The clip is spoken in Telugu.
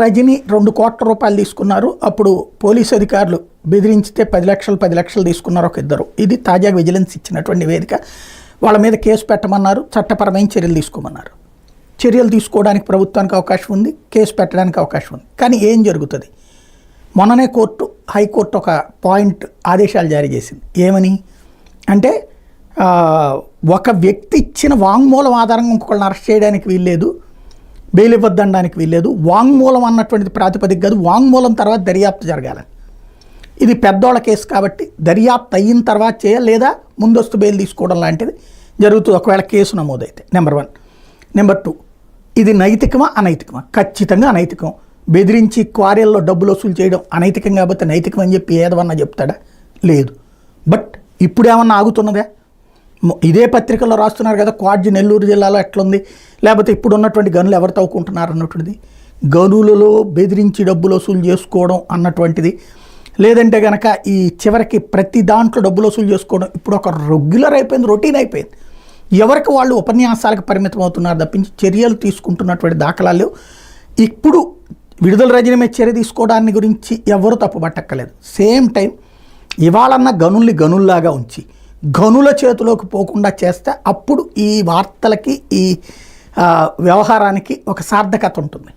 రజని 2 కోట్ల రూపాయలు తీసుకున్నారు. అప్పుడు పోలీసు అధికారులు బెదిరించితే 10 లక్షలు తీసుకున్నారు ఒక ఇద్దరు. ఇది తాజాగా విజిలెన్స్ ఇచ్చినటువంటి నివేదిక. వాళ్ళ మీద కేసు పెట్టమన్నారు, చట్టపరమైన చర్యలు తీసుకోమన్నారు. చర్యలు తీసుకోవడానికి ప్రభుత్వానికి అవకాశం ఉంది, కేసు పెట్టడానికి అవకాశం ఉంది. కానీ ఏం జరుగుతుంది? మొన్ననే హైకోర్టు ఒక పాయింట్ ఆదేశాలు జారీ చేసింది. ఏమని అంటే ఒక వ్యక్తి ఇచ్చిన వాంగ్మూలం ఆధారంగా ఇంకొకళ్ళని అరెస్ట్ చేయడానికి వీల్లేదు, బెయిల్ ఇవ్వద్దనడానికి వీల్లేదు. వాంగ్మూలం అన్నటువంటిది ప్రాతిపదిక కాదు, వాంగ్మూలం తర్వాత దర్యాప్తు జరగాలని. ఇది పెద్దోళ్ళ కేసు కాబట్టి దర్యాప్తు అయిన తర్వాత చేయాలి, లేదా ముందస్తు బెయిల్ తీసుకోవడం లాంటిది జరుగుతుంది ఒకవేళ కేసు నమోదైతే. నెంబర్ 1. నెంబర్ 2, ఇది నైతికమా అనైతికమా? ఖచ్చితంగా అనైతికం. బెదిరించి క్వారీల్లో డబ్బులు వసూలు చేయడం అనైతికం కాబట్టి నైతికం అని చెప్పి ఏదవన్నా చెప్తాడా? లేదు. బట్ ఇప్పుడు ఏమన్నా ఆగుతున్నదా? ఇదే పత్రికల్లో రాస్తున్నారు కదా, క్వాడ్జి నెల్లూరు జిల్లాలో ఎట్లుంది, లేకపోతే ఇప్పుడు ఉన్నటువంటి గనులు ఎవరు తవ్వుకుంటున్నారు అన్నటువంటిది, గనులలో బెదిరించి డబ్బులు వసూలు చేసుకోవడం అన్నటువంటిది. లేదంటే కనుక ఈ చివరికి ప్రతి దాంట్లో డబ్బులు వసూలు చేసుకోవడం ఇప్పుడు ఒక రెగ్యులర్ అయిపోయింది, రొటీన్ అయిపోయింది. ఎవరికి వాళ్ళు ఉపన్యాసాలకు పరిమితం అవుతున్నారు తప్పించి చర్యలు తీసుకుంటున్నటువంటి దాఖలాలు. ఇప్పుడు విడుదల రజని మీద చర్య తీసుకోవడాన్ని గురించి ఎవరు తప్పుపట్టక్కలేదు. సేమ్ టైం ఇవాళన్న గనుల్ని గనుల్లాగా ఉంచి గనుల చేతిలోకి పోకుండా చేస్తే అప్పుడు ఈ వార్తలకి ఈ వ్యవహారానికి ఒక సార్థకత ఉంటుంది.